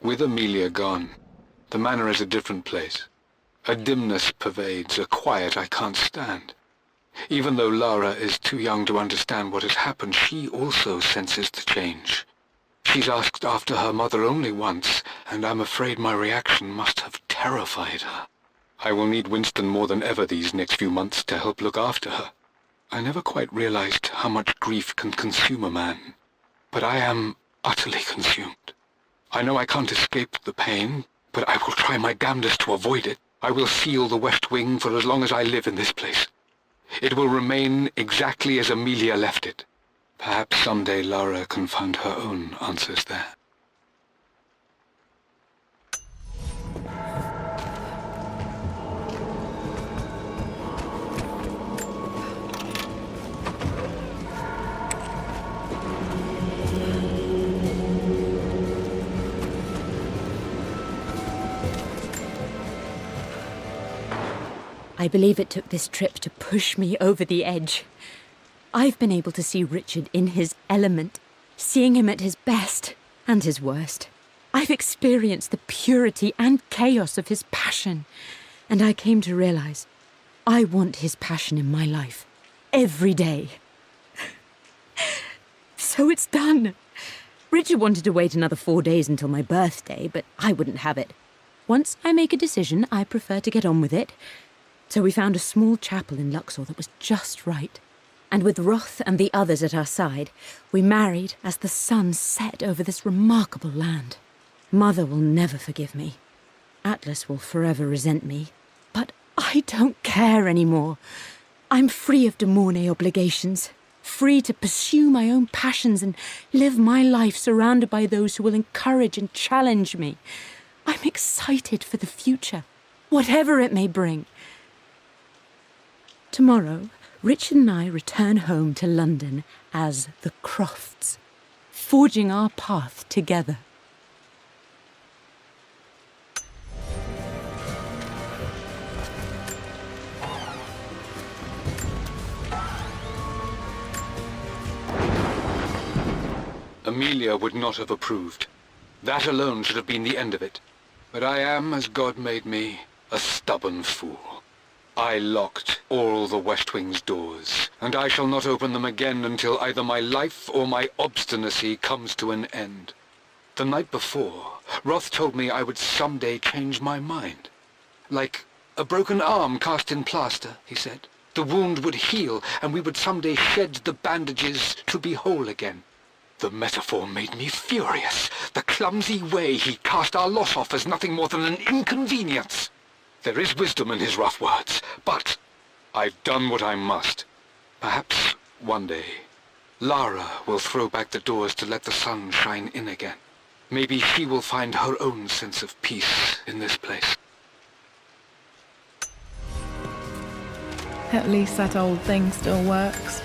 With Amelia gone, the manor is a different place. A dimness pervades, a quiet I can't stand. Even though Lara is too young to understand what has happened, she also senses the change. She's asked after her mother only once, and I'm afraid my reaction must have terrified her. I will need Winston more than ever these next few months to help look after her. I never quite realized how much grief can consume a man, but I am utterly consumed. I know I can't escape the pain, but I will try my damnedest to avoid it. I will seal the West Wing for as long as I live in this place. It will remain exactly as Amelia left it. Perhaps someday Lara can find her own answers there. I believe it took this trip to push me over the edge. I've been able to see Richard in his element, seeing him at his best and his worst. I've experienced the purity and chaos of his passion, and I came to realize I want his passion in my life every day. So it's done. Richard wanted to wait another 4 days until my birthday, but I wouldn't have it. Once I make a decision, I prefer to get on with it. So we found a small chapel in Luxor that was just right. And with Roth and the others at our side, we married as the sun set over this remarkable land. Mother will never forgive me. Atlas will forever resent me. But I don't care anymore. I'm free of de Mornay obligations, free to pursue my own passions and live my life surrounded by those who will encourage and challenge me. I'm excited for the future, whatever it may bring. Tomorrow, Richard and I return home to London as the Crofts, forging our path together. Amelia would not have approved. That alone should have been the end of it. But I am, as God made me, a stubborn fool. I locked all the West Wing's doors, and I shall not open them again until either my life or my obstinacy comes to an end. The night before, Roth told me I would someday change my mind. Like a broken arm cast in plaster, he said. The wound would heal, and we would someday shed the bandages to be whole again. The metaphor made me furious. The clumsy way he cast our loss off as nothing more than an inconvenience. There is wisdom in his rough words, but I've done what I must. Perhaps one day, Lara will throw back the doors to let the sun shine in again. Maybe she will find her own sense of peace in this place. At least that old thing still works.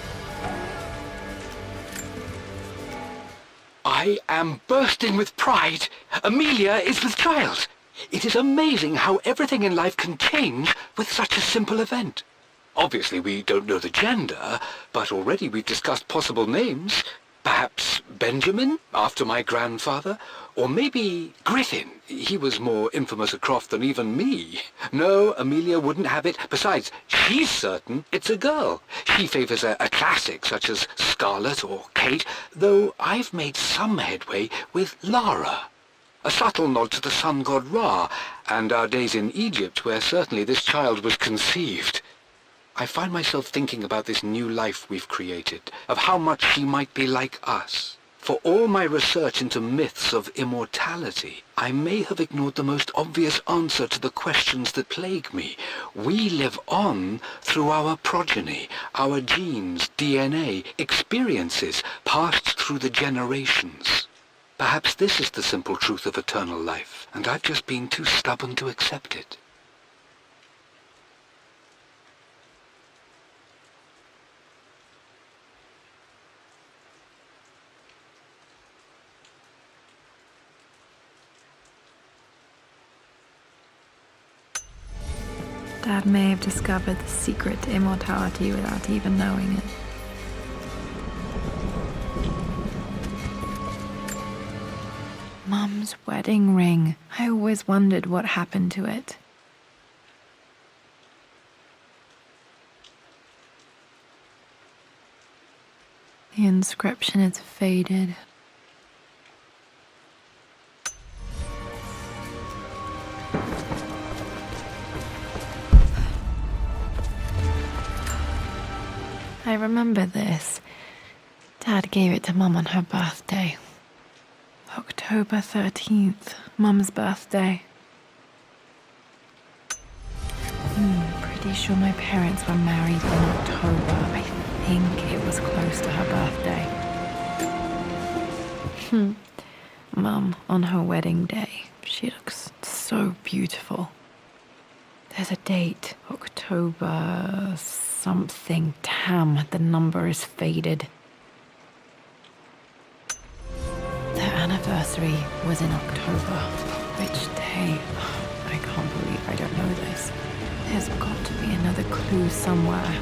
I am bursting with pride. Amelia is with child. It is amazing how everything in life can change with such a simple event. Obviously, we don't know the gender, but already we've discussed possible names. Perhaps Benjamin, after my grandfather, or maybe Griffin. He was more infamous a croft than even me. No, Amelia wouldn't have it. Besides, she's certain it's a girl. She favors a classic such as Scarlet or Kate, though I've made some headway with Lara. A subtle nod to the sun god Ra, and our days in Egypt, where certainly this child was conceived. I find myself thinking about this new life we've created, of how much she might be like us. For all my research into myths of immortality, I may have ignored the most obvious answer to the questions that plague me. We live on through our progeny, our genes, DNA, experiences, passed through the generations. Perhaps this is the simple truth of eternal life, and I've just been too stubborn to accept it. Dad may have discovered the secret to immortality without even knowing it. Mum Mum's wedding ring. I always wondered what happened to it. The inscription is faded. I remember this. Dad gave it to Mum on her birthday. October 13th, Mum's birthday. Pretty sure my parents were married in October. I think it was close to her birthday. Mum, on her wedding day, she looks so beautiful. There's a date, October something. Damn, the number is faded. Their anniversary was in October. Which day? I can't believe I don't know this. There's got to be another clue somewhere.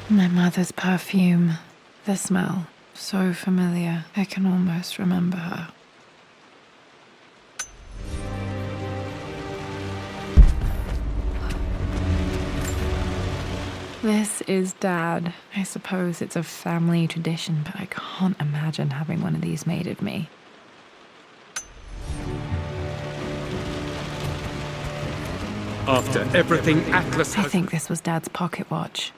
My mother's perfume. The smell. So familiar. I can almost remember her. This is Dad. I suppose it's a family tradition, but I can't imagine having one of these made of me. After everything Atlas I has think this was Dad's pocket watch.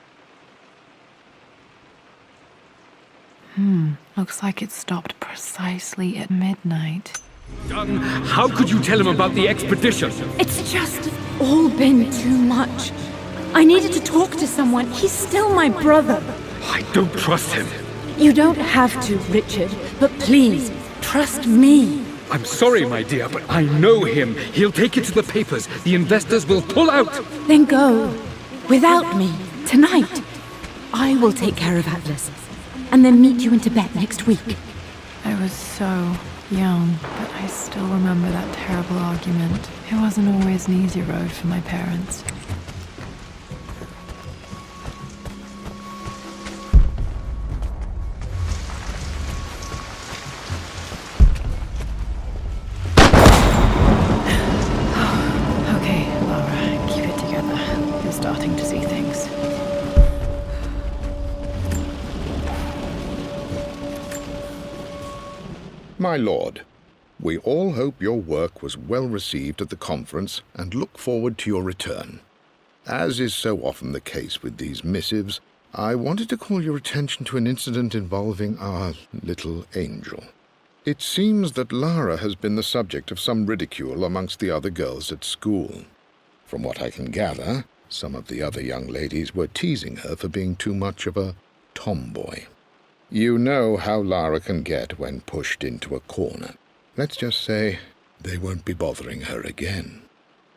Looks like it stopped precisely at midnight. done, how could you tell him about the expedition? It's just all been too much. I needed to talk to someone. He's still my brother. I don't trust him. You don't have to, Richard, but please, trust me. I'm sorry, my dear, but I know him. He'll take it to the papers. The investors will pull out. Then go. Without me. Tonight. I will take care of Atlas. And then meet you in Tibet next week. I was so young, but I still remember that terrible argument. It wasn't always an easy road for my parents. Okay, Laura, keep it together. You're starting to see things. My lord, we all hope your work was well received at the conference and look forward to your return. As is so often the case with these missives, I wanted to call your attention to an incident involving our little angel. It seems that Lara has been the subject of some ridicule amongst the other girls at school. From what I can gather, some of the other young ladies were teasing her for being too much of a tomboy. You know how Lara can get when pushed into a corner. Let's just say they won't be bothering her again.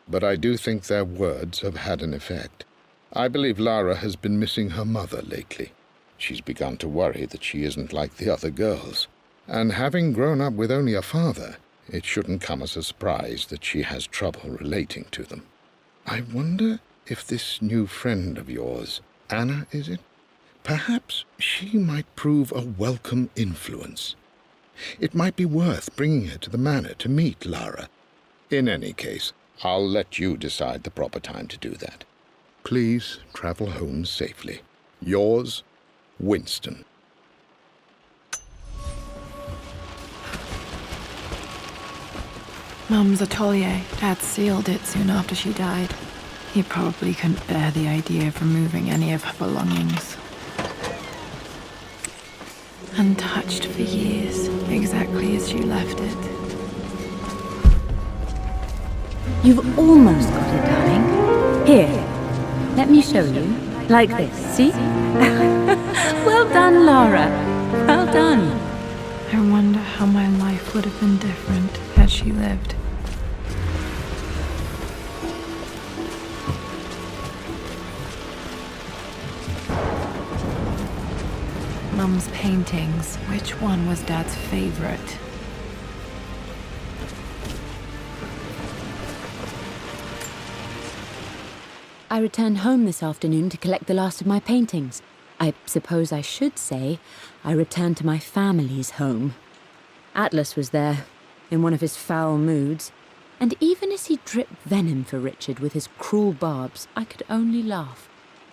But I do think their words have had an effect. I believe Lara has been missing her mother lately. She's begun to worry that she isn't like the other girls. And having grown up with only a father, it shouldn't come as a surprise that she has trouble relating to them. I wonder if this new friend of yours, Anna, is it? Perhaps she might prove a welcome influence. It might be worth bringing her to the manor to meet Lara. In any case, I'll let you decide the proper time to do that. Please travel home safely. Yours, Winston. Mum's atelier. Dad sealed it soon after she died. He probably couldn't bear the idea of removing any of her belongings. Untouched for years, exactly as she left it. You've almost got it, darling. Here, let me show you. Like this, see? Well done, Laura. Well done. I wonder how my life would have been different had she lived. Mum's paintings. Which one was Dad's favorite? I returned home this afternoon to collect the last of my paintings. I suppose I should say I returned to my family's home. Atlas was there, in one of his foul moods, and even as he dripped venom for Richard with his cruel barbs, I could only laugh.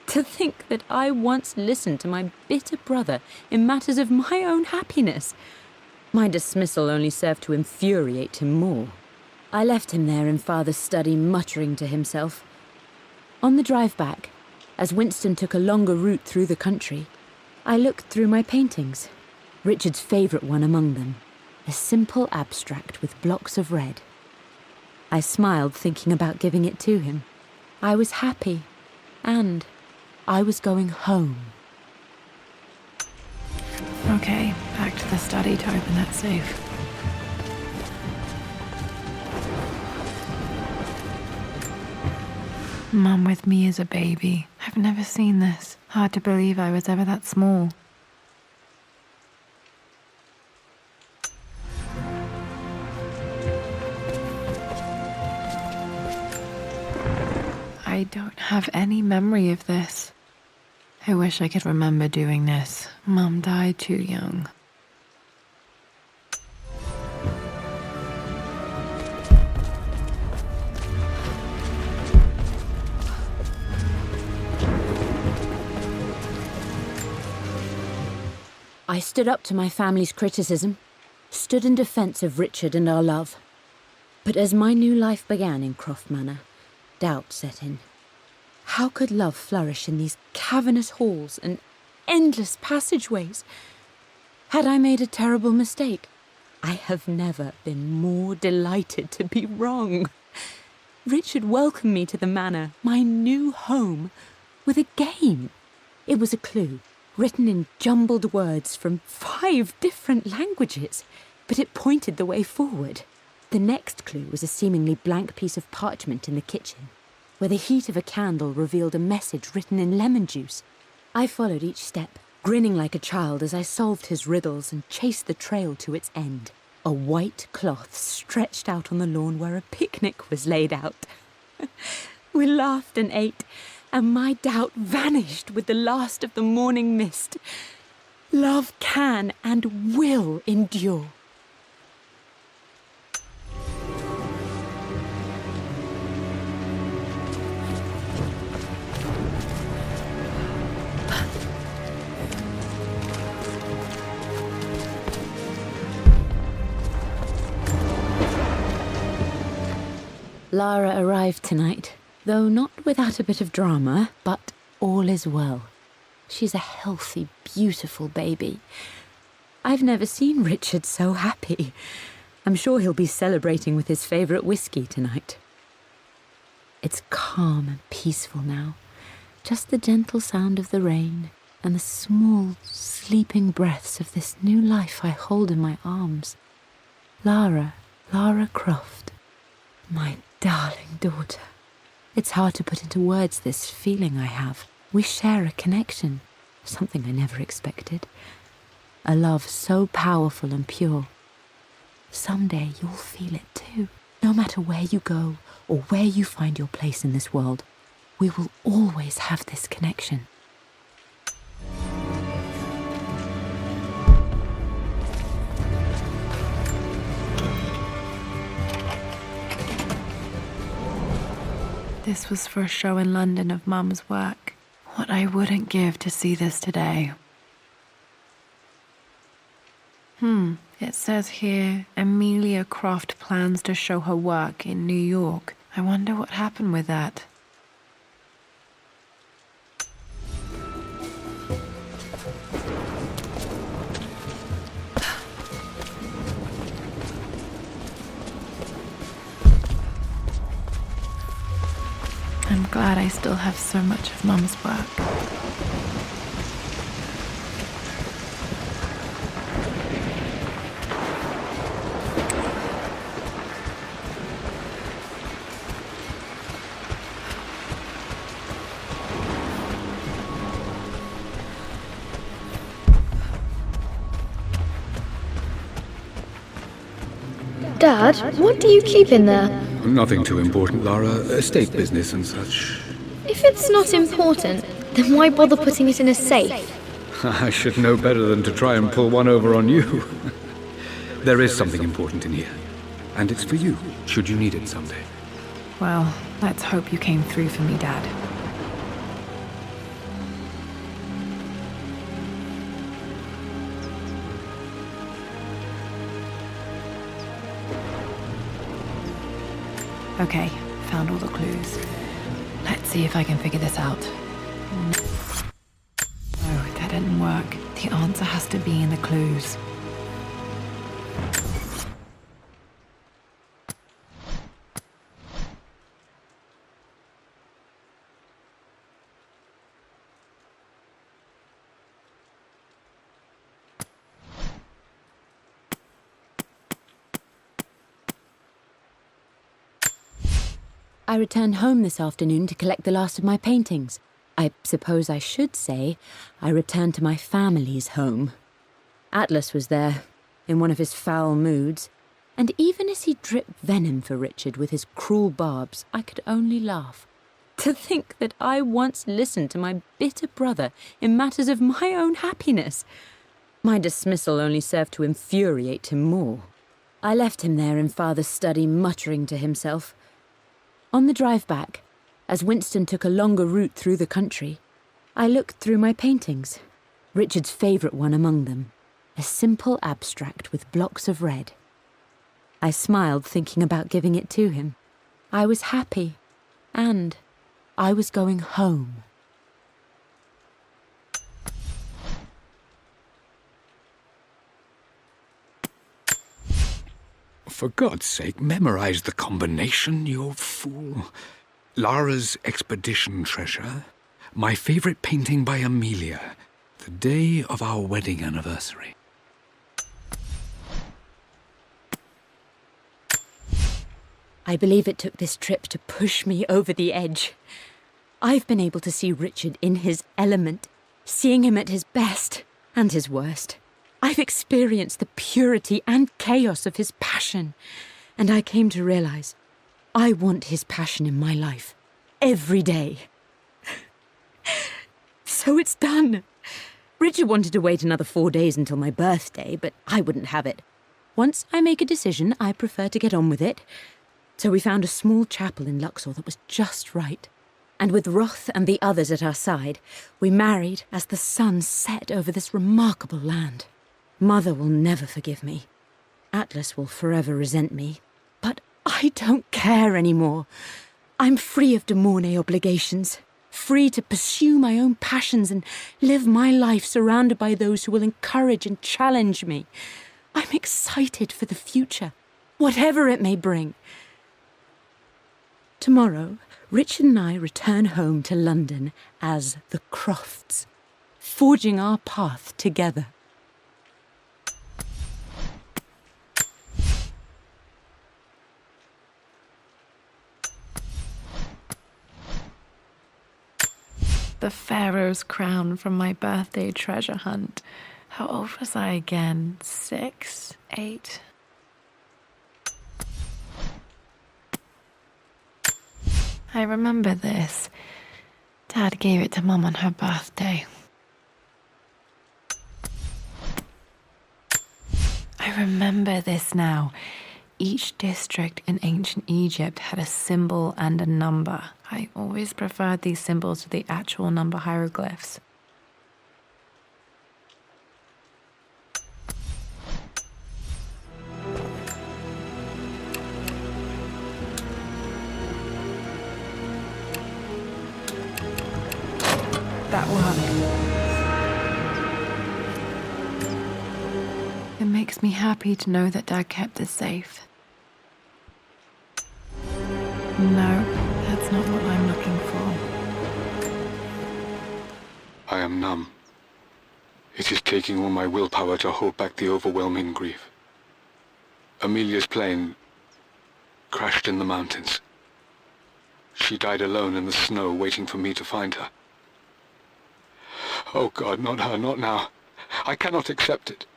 To think that I once listened to my bitter brother in matters of my own happiness. My dismissal only served to infuriate him more. I left him there in Father's study, muttering to himself. On the drive back, as Winston took a longer route through the country, I looked through my paintings, Richard's favourite one among them, a simple abstract with blocks of red. I smiled, thinking about giving it to him. I was happy, and I was going home. Okay, back to the study to open that safe. Mum with me as a baby. I've never seen this. Hard to believe I was ever that small. I don't have any memory of this. I wish I could remember doing this. Mum died too young. I stood up to my family's criticism, stood in defence of Richard and our love. But as my new life began in Croft Manor, doubt set in. How could love flourish in these cavernous halls and endless passageways? Had I made a terrible mistake? I have never been more delighted to be wrong. Richard welcomed me to the manor, my new home, with a game. It was a clue, written in jumbled words from 5 different languages, but it pointed the way forward. The next clue was a seemingly blank piece of parchment in the kitchen, where the heat of a candle revealed a message written in lemon juice. I followed each step, grinning like a child as I solved his riddles and chased the trail to its end. A white cloth stretched out on the lawn where a picnic was laid out. We laughed and ate, and my doubt vanished with the last of the morning mist. Love can and will endure. Lara arrived tonight, though not without a bit of drama, but all is well. She's a healthy, beautiful baby. I've never seen Richard so happy. I'm sure he'll be celebrating with his favourite whiskey tonight. It's calm and peaceful now, just the gentle sound of the rain and the small, sleeping breaths of this new life I hold in my arms. Lara Croft, my darling daughter. It's hard to put into words this feeling I have. We share a connection, something I never expected. A love so powerful and pure. Someday you'll feel it too. No matter where you go or where you find your place in this world, we will always have this connection. This was for a show in London of Mum's work. What I wouldn't give to see this today. It says here, Amelia Croft plans to show her work in New York. I wonder what happened with that. I'm glad I still have so much of Mum's work. Dad, what do you keep in there? Nothing too important, Lara. Estate business and such. If it's not important, then why bother putting it in a safe? I should know better than to try and pull one over on you. there is something important in here. And it's for you, should you need it someday. Well, let's hope you came through for me, Dad. Okay, found all the clues. Let's see if I can figure this out. No, that didn't work. The answer has to be in the clues. I returned home this afternoon to collect the last of my paintings. I suppose I should say I returned to my family's home. Atlas was there, in one of his foul moods, and even as he dripped venom for Richard with his cruel barbs, I could only laugh. To think that I once listened to my bitter brother in matters of my own happiness. My dismissal only served to infuriate him more. I left him there in Father's study, muttering to himself. On the drive back, as Winston took a longer route through the country, I looked through my paintings, Richard's favourite one among them, a simple abstract with blocks of red. I smiled, thinking about giving it to him. I was happy, and I was going home. For God's sake, memorize the combination, you fool. Lara's expedition treasure, my favorite painting by Amelia, the day of our wedding anniversary. I believe it took this trip to push me over the edge. I've been able to see Richard in his element, seeing him at his best and his worst. I've experienced the purity and chaos of his passion, and I came to realize I want his passion in my life every day. So it's done. Richard wanted to wait another 4 days until my birthday, but I wouldn't have it. Once I make a decision, I prefer to get on with it. So we found a small chapel in Luxor that was just right. And with Roth and the others at our side, we married as the sun set over this remarkable land. Mother will never forgive me. Atlas will forever resent me. But I don't care anymore. I'm free of de Mornay obligations, free to pursue my own passions and live my life surrounded by those who will encourage and challenge me. I'm excited for the future, whatever it may bring. Tomorrow, Richard and I return home to London as the Crofts, forging our path together. The Pharaoh's crown from my birthday treasure hunt. How old was I again? 6? 8? I remember this. Dad gave it to Mum on her birthday. I remember this now. Each district in ancient Egypt had a symbol and a number. I always preferred these symbols to the actual number hieroglyphs. That worked. It makes me happy to know that Dad kept it safe. No, that's not what I'm looking for. I am numb. It is taking all my willpower to hold back the overwhelming grief. Amelia's plane crashed in the mountains. She died alone in the snow, waiting for me to find her. Oh God, not her, not now. I cannot accept it.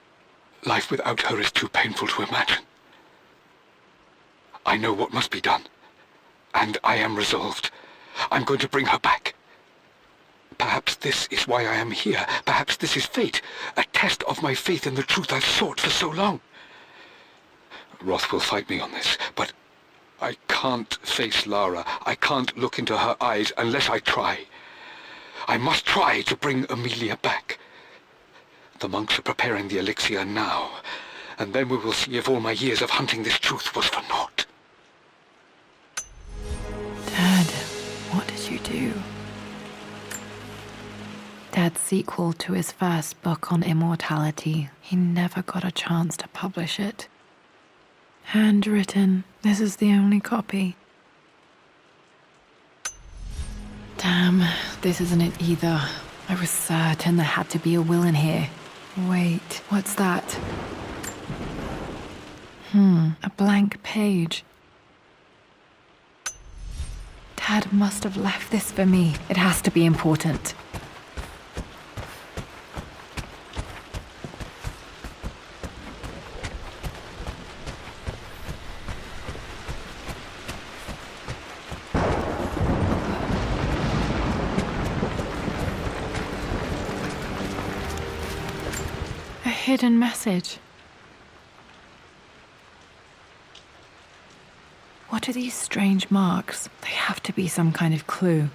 Life without her is too painful to imagine. I know what must be done. And I am resolved. I'm going to bring her back. Perhaps this is why I am here. Perhaps this is fate. A test of my faith in the truth I've sought for so long. Roth will fight me on this, but I can't face Lara. I can't look into her eyes unless I try. I must try to bring Amelia back. The monks are preparing the elixir now, and then we will see if all my years of hunting this truth was for naught. Dad, what did you do? Dad's sequel to his first book on immortality. He never got a chance to publish it. Handwritten. This is the only copy. Damn, this isn't it either. I was certain there had to be a will in here. Wait, what's that? A blank page. Dad must have left this for me. It has to be important. A hidden message. What are these strange marks? They have to be some kind of clue.